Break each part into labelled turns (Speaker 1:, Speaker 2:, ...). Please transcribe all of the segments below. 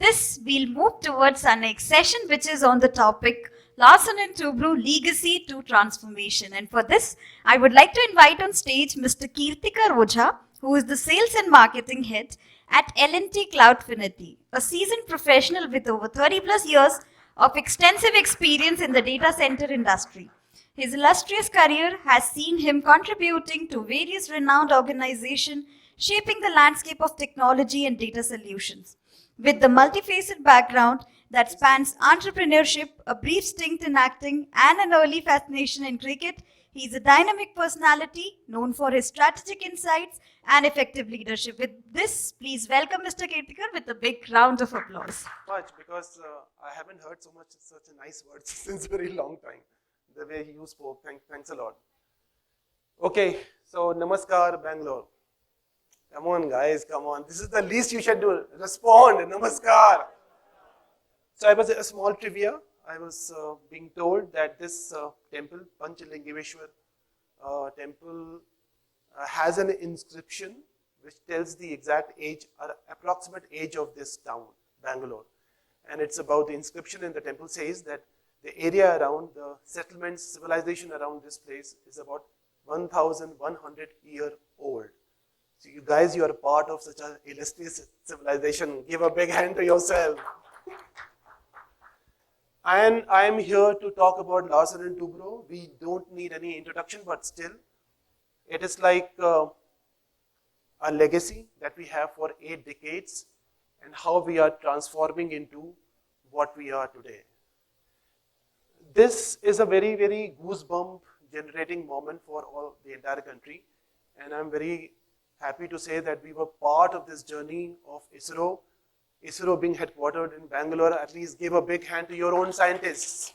Speaker 1: this, we'll move towards our next session, which is on the topic Larsen and Toubro Legacy to Transformation. And for this, I would like to invite on stage Mr. Kirtikar Ojha, who is the Sales and Marketing Head at L&T-Cloudfiniti, a seasoned professional with over 30 plus years of extensive experience in the data center industry. His illustrious career has seen him contributing to various renowned organizations, shaping the landscape of technology and data solutions. With the multifaceted background that spans entrepreneurship, a brief stint in acting, and an early fascination in cricket, he is a dynamic personality known for his strategic insights and effective leadership. With this, please welcome Mr. Kirtikar with a big round of applause.
Speaker 2: Much because I haven't heard such a nice words since a very long time. The way you spoke, thanks a lot. Okay, so Namaskar, Bangalore. Come on, guys, come on. This is the least you should do. Respond, Namaskar. So I was a small trivia. I was being told that this temple, 𝗵𝗵𝗴𝗶 temple has an inscription which tells the exact age, or approximate age of this town, Bangalore. And it's about the inscription in the temple says that the area around the settlements, civilization around this place is about 1,100 year old. So you guys, you are part of such an illustrious civilization. Give a big hand to yourself. And I am here to talk about Larsen and Toubro. We don't need any introduction, but still, it is like a legacy that we have for 8 decades and how we are transforming into what we are today. This is a very, very goosebump generating moment for all the entire country. And I'm very happy to say that we were part of this journey of ISRO. ISRO being headquartered in Bangalore, at least give a big hand to your own scientists.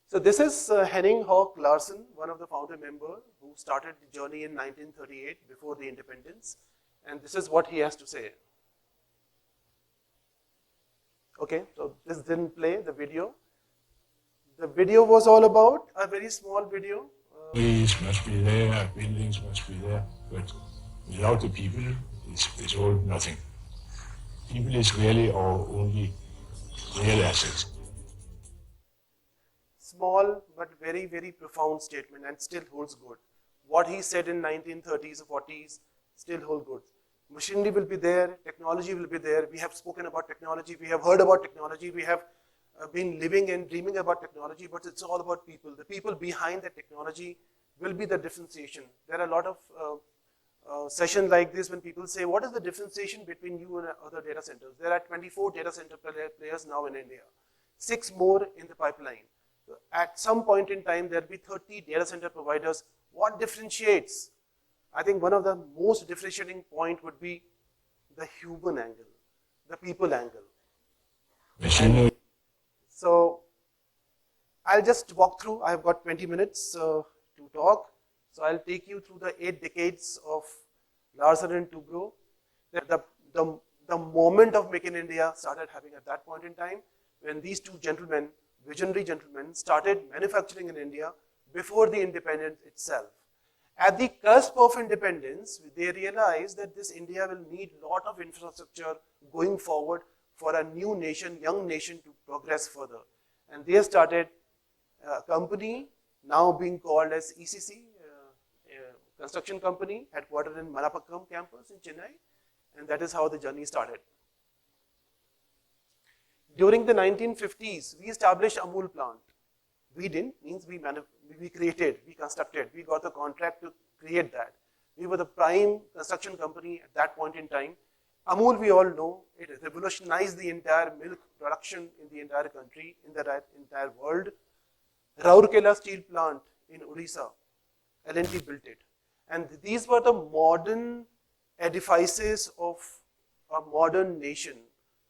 Speaker 2: So this is Henning Hawk Larsen, one of the founder members who started the journey in 1938 before the independence. And this is what he has to say. Okay, so this didn't play the video. The video was all about a very small video.
Speaker 3: Trees must be there, buildings must be there, but without the people, it's all nothing. People is really our only real asset.
Speaker 2: Small but very, very profound statement and still holds good. What he said in 1930s or 40s still hold good. Machinery will be there, technology will be there. We have spoken about technology, we have heard about technology, we have been living and dreaming about technology, but it's all about people. The people behind the technology will be the differentiation. There are a lot of sessions like this when people say, what is the differentiation between you and other data centers? There are 24 data center players now in India, 6 more in the pipeline. At some point in time, there will be 30 data center providers. What differentiates? I think one of the most differentiating point would be the human angle, the people angle. So I'll just walk through. I've got 20 minutes to talk. So I'll take you through the 8 decades of Larsen and Toubro. The moment of Make in India started happening at that point in time when these 2 gentlemen, visionary gentlemen, started manufacturing in India before the independence itself. At the cusp of independence, they realized that this India will need a lot of infrastructure going forward for a new nation, young nation to progress further. And they started a company now being called as ECC, construction company, headquartered in Malapakkam campus in Chennai. And that is how the journey started. During the 1950s, we established Amul plant. We didn't, means we created, we constructed, we got the contract to create that. We were the prime construction company at that point in time. Amul, we all know, it revolutionized the entire milk production in the entire country, in the entire world. 𝗬𝗏 steel plant in Odisha, L&T built it. And these were the modern edifices of a modern nation.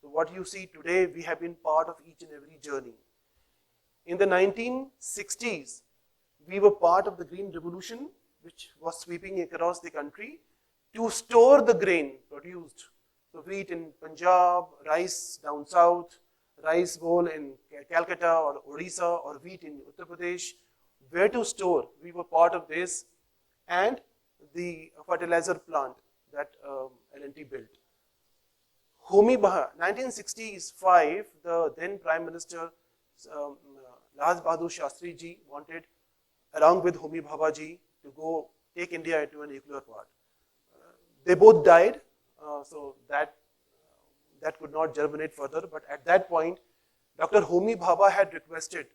Speaker 2: So what you see today, we have been part of each and every journey. In the 1960s, we were part of the Green Revolution, which was sweeping across the country to store the grain produced. So wheat in Punjab, rice down south, rice bowl in Calcutta or Odisha, or wheat in Uttar Pradesh, where to store. We were part of this, and the fertilizer plant that L&T L&T built. 𝗂𝗵 1965, the then Prime Minister 𝗕𝗲𝗠𝗏 Shastri ji wanted, along with 𝗂𝗵𝗵𝗴𝗆 ji, to go take India into a nuclear part. They both died, so that could not germinate further. But at that point, Dr. 𝗂𝗵𝗵𝗴𝗆 had requested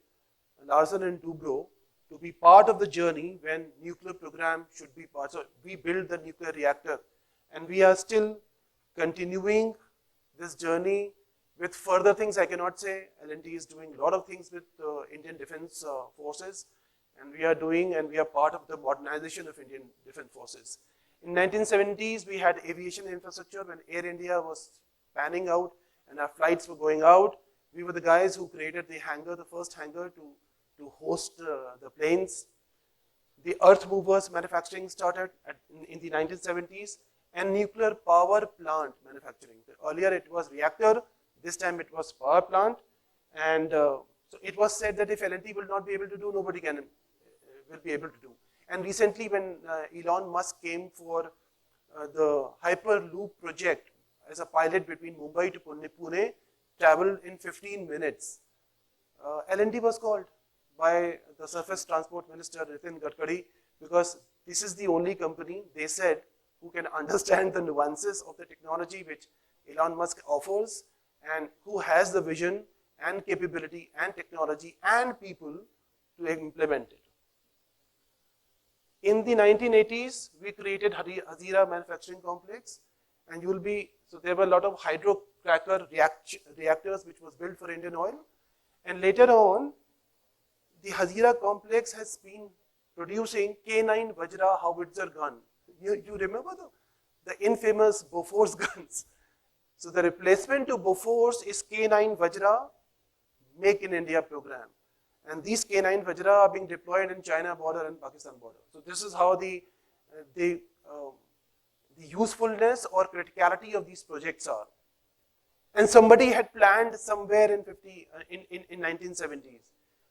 Speaker 2: Larsen and Toubro to be part of the journey when nuclear program should be part. So we built the nuclear reactor, and we are still continuing this journey with further things. I cannot say. L&T is doing a lot of things with Indian Defence Forces, and we are part of the modernization of Indian Defence Forces. In 1970s, we had aviation infrastructure when Air India was panning out and our flights were going out. We were the guys who created the hangar, the first hangar to host the planes. The earth movers manufacturing started in the 1970s, and nuclear power plant manufacturing. Earlier it was reactor, this time it was power plant, and so it was said that if L&T will not be able to do, nobody will be able to do. And recently when Elon Musk came for the Hyperloop project as a pilot between Mumbai to Pune, traveled in 15 minutes. L&T was called by the Surface Transport Minister 𝗵𝗵𝗴𝗆𝗁 because this is the only company, they said, who can understand the nuances of the technology which Elon Musk offers and who has the vision and capability and technology and people to implement it. In the 1980s, we created Hazira Manufacturing Complex, and so there were a lot of hydrocracker reactors which was built for Indian Oil, and later on, the Hazira complex has been producing K9 Vajra howitzer gun. You remember the infamous Bofors guns? So the replacement to Bofors is K9 Vajra Make in India program. And these K9 Vajra are being deployed in China border and Pakistan border. So this is how the usefulness or criticality of these projects are. And somebody had planned somewhere in 1970s.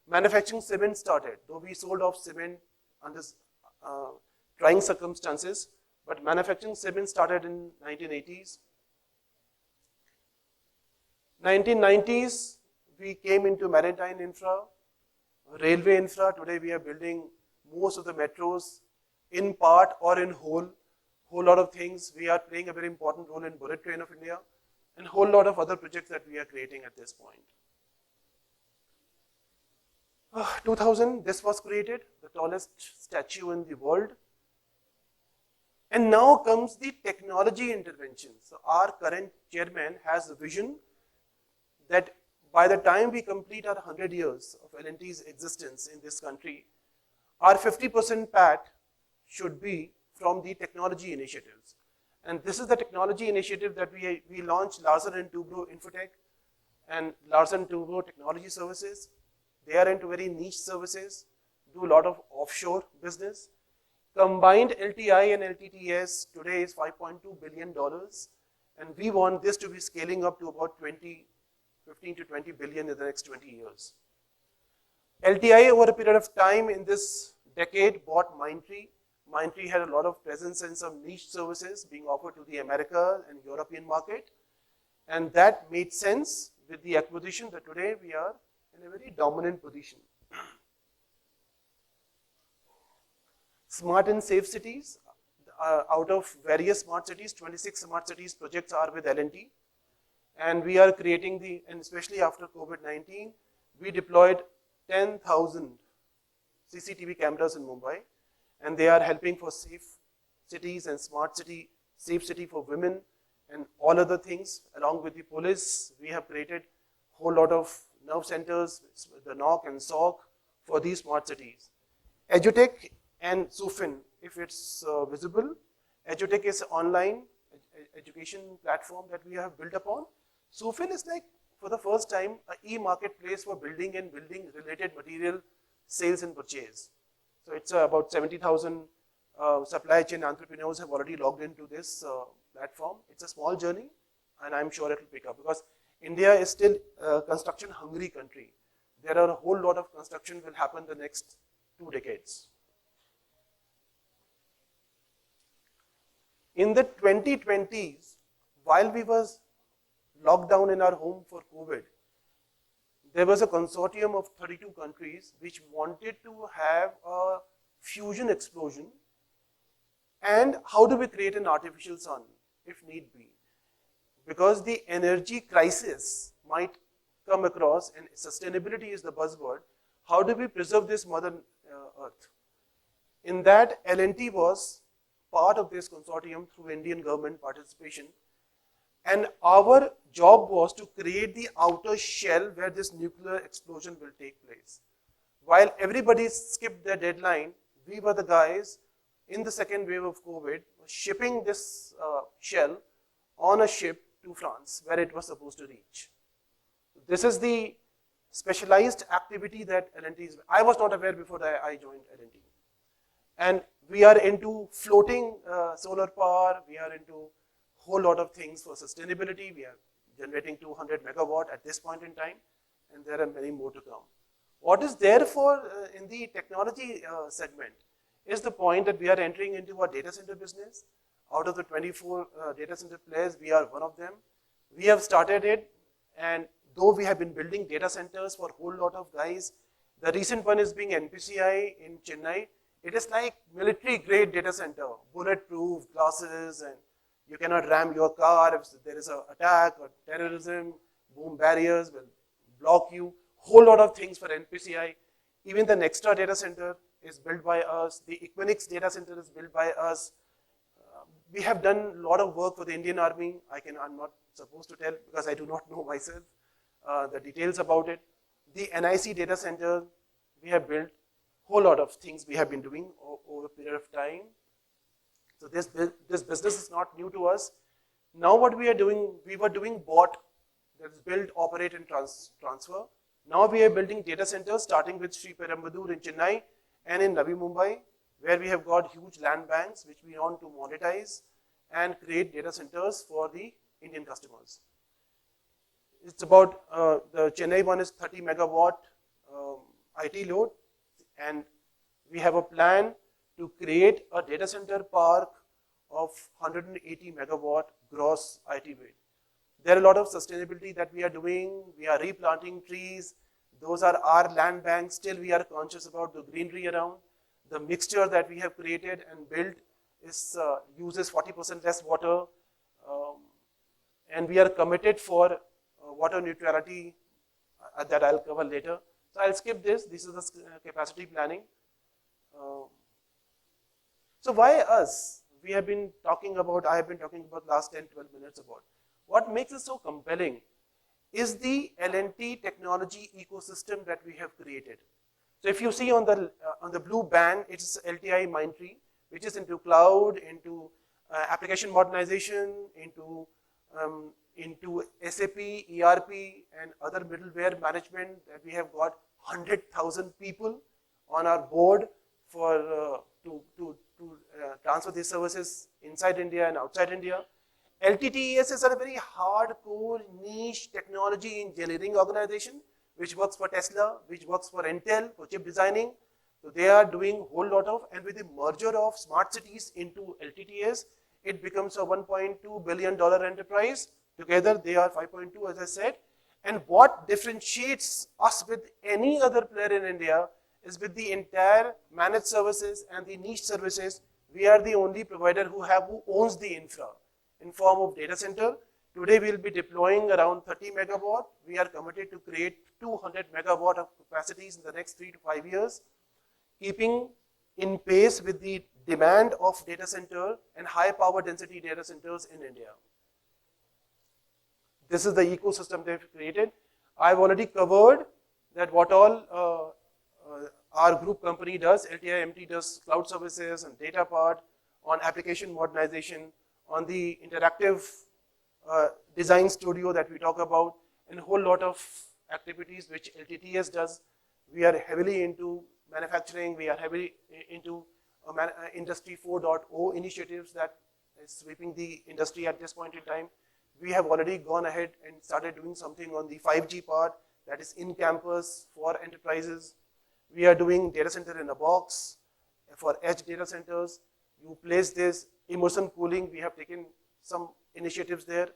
Speaker 2: Manufacturing cement started, though we sold off cement under trying circumstances, but manufacturing cement started in 1980s. 1990s, we came into maritime infra, railway infra. Today we are building most of the metros in part or in whole lot of things. We are playing a very important role in bullet train of India and whole lot of other projects that we are creating at this point. 2000, this was created, the tallest statue in the world. And now comes the technology intervention. So our current chairman has a vision that by the time we complete our 100 years of L&T's existence in this country, our 50% PAT should be from the technology initiatives. And this is the technology initiative that we launched, Larsen and Toubro Infotech and Larsen Toubro Technology Services. They are into very niche services, do a lot of offshore business. Combined LTI and LTTS today is $5.2 billion, and we want this to be scaling up to about 15 to 20 billion in the next 20 years. LTI over a period of time in this decade bought Mindtree. Mindtree had a lot of presence in some niche services being offered to the America and European market, and that made sense with the acquisition that today we are in a very dominant position. Smart and safe cities. Out of various smart cities, 26 smart cities projects are with L&T. And we are creating and especially after COVID-19, we deployed 10,000 CCTV cameras in Mumbai, and they are helping for safe cities and smart city, safe city for women and all other things. Along with the police, we have created a whole lot of nerve centers, the NOC and SOC for these smart cities. EduTech and SUFIN, if it's visible. EduTech is an online education platform that we have built upon. SUFIN is like, for the first time, an e-marketplace for building and building related material sales and purchase. So it's about 70,000 supply chain entrepreneurs have already logged into this platform. It's a small journey, and I'm sure it will pick up because India is still a construction hungry country. There are a whole lot of construction will happen the next 2 decades. In the 2020s, while we was locked down in our home for COVID, there was a consortium of 32 countries which wanted to have a fusion explosion. And how do we create an artificial sun, if need be? Because the energy crisis might come across, and sustainability is the buzzword. How do we preserve this Mother Earth? In that, L&T was part of this consortium through Indian government participation. And our job was to create the outer shell where this nuclear explosion will take place. While everybody skipped their deadline, we were the guys in the second wave of COVID shipping this shell on a ship to France where it was supposed to reach. This is the specialized activity that L&T is. I was not aware before I joined L&T. And we are into floating solar power, we are into whole lot of things for sustainability. We are generating 200 megawatt at this point in time, and there are many more to come. What is there for in the technology segment is the point that we are entering into our data center business. Out of the 24 data center players, we are one of them. We have started it, and though we have been building data centers for a whole lot of guys, the recent one is being NPCI in Chennai. It is like military grade data center, bulletproof glasses, and you cannot ram your car if there is an attack or terrorism, boom barriers will block you, whole lot of things for NPCI. Even the Nextra data center is built by us, the Equinix data center is built by us. We have done a lot of work for the Indian Army. I'm not supposed to tell because I do not know myself the details about it. The NIC data center, we have built whole lot of things we have been doing over a period of time. So this business is not new to us. Now what we are doing, we were doing bot, that is build, operate and transfer. Now we are building data centers starting with 𝗕𝗱𝗏 in Chennai and in Navi Mumbai, where we have got huge land banks which we want to monetize and create data centers for the Indian customers. It's about, the Chennai one is 30 megawatt IT load, and we have a plan to create a data center park of 180 megawatt gross IT weight. There are a lot of sustainability that we are doing. We are replanting trees. Those are our land banks. Still we are conscious about the greenery around. The mixture that we have created and built is uses 40% less water, and we are committed for water neutrality that I'll cover later. So I'll skip this. This is the capacity planning. So why us? We have been talking about, I have been talking about last 10, 12 minutes about. What makes it so compelling is the L&T technology ecosystem that we have created. So if you see on the blue band, it's LTI Mindtree, which is into cloud, into application modernization, into SAP, ERP, and other middleware management. That we have got 100,000 people on our board for to transfer these services inside India and outside India. LTTES is a very hardcore niche technology engineering organization which works for Tesla, which works for Intel, for chip designing. So they are doing a whole lot of, and with the merger of smart cities into LTTS, it becomes a $1.2 billion enterprise. Together they are 5.2, as I said. And what differentiates us with any other player in India is with the entire managed services and the niche services. We are the only provider who owns the infra in form of data center. Today we will be deploying around 30 megawatt. We are committed to create 200 megawatt of capacities in the next 3 to 5 years, keeping in pace with the demand of data center and high power density data centers in India. This is the ecosystem they've created. I've already covered that what all our group company does. LTIMT does cloud services and data part, on application modernization, on the interactive design studio that we talk about, and a whole lot of activities which LTTS does. We are heavily into manufacturing. We are heavily into Industry 4.0 initiatives that is sweeping the industry at this point in time. We have already gone ahead and started doing something on the 5G part, that is in campus for enterprises. We are doing data center in a box for edge data centers. You place this immersion cooling. We have taken some initiatives there.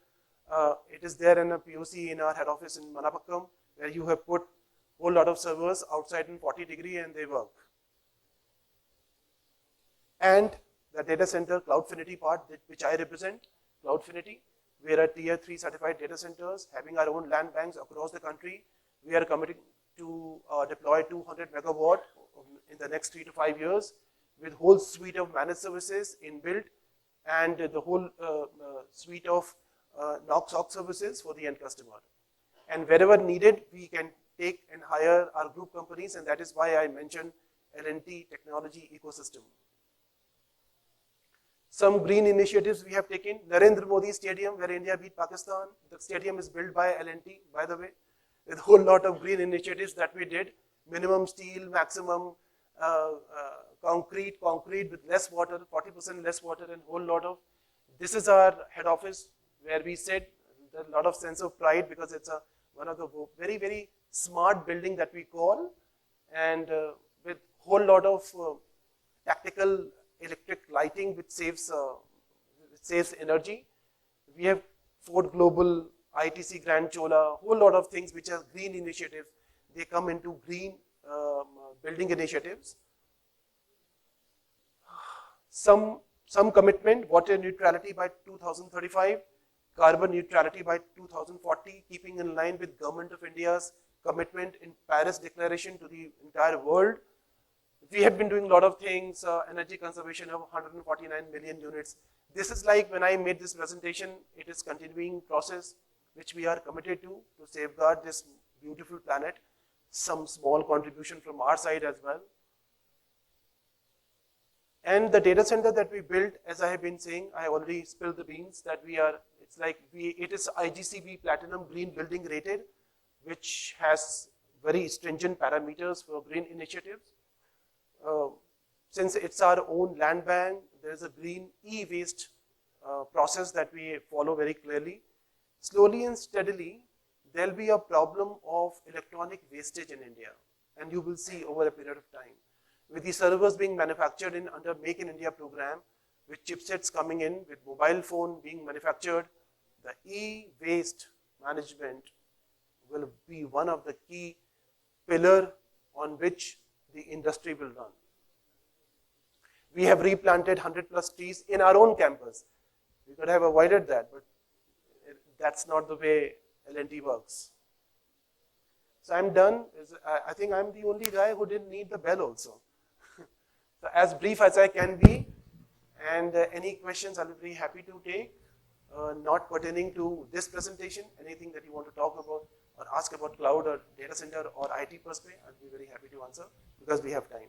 Speaker 2: It is there in a POC in our head office in Manapakkam, where you have put a whole lot of servers outside in 40 degrees and they work. And the data center Cloudfiniti part, which I represent, Cloudfiniti, we are a tier 3 certified data centers having our own land banks across the country. We are committing to deploy 200 megawatt in the next 3 to 5 years with whole suite of managed services inbuilt and the whole suite of NOC/SOC services for the end customer. And wherever needed, we can take and hire our group companies, and that is why I mentioned L&T technology ecosystem. Some green initiatives we have taken. Narendra Modi Stadium, where India beat Pakistan. The stadium is built by L&T, by the way, with a whole lot of green initiatives that we did. Minimum steel, maximum concrete with less water, 40% less water, and whole lot of. This is our head office where we sit. There's a lot of sense of pride because it's one of the very, very smart building that we call, and with whole lot of tactical electric lighting which saves energy. We have Ford Global, ITC Grand Chola, whole lot of things which are green initiatives. They come into green building initiatives. Some commitment, water neutrality by 2035, carbon neutrality by 2040, keeping in line with Government of India's commitment in Paris Declaration to the entire world. We have been doing a lot of things, energy conservation of 149 million units. This is like when I made this presentation, it is continuing process which we are committed to safeguard this beautiful planet. Some small contribution from our side as well. And the data center that we built, as I have been saying, I already spilled the beans that it is IGCB Platinum Green Building rated, which has very stringent parameters for green initiatives. Since it's our own land bank, there is a green e-waste process that we follow very clearly. Slowly and steadily, there will be a problem of electronic wastage in India, and you will see over a period of time. With the servers being manufactured under Make in India program, with chipsets coming in, with mobile phone being manufactured, the e-waste management will be one of the key pillar on which the industry will run. We have replanted 100+ trees in our own campus. We could have avoided that, but that's not the way L&T works. So I'm done. I think I'm the only guy who didn't need the bell also. So as brief as I can be, and any questions I'll be very happy to take, not pertaining to this presentation, anything that you want to talk about or ask about cloud or data center or IT per se, I'll be very happy to answer because we have time.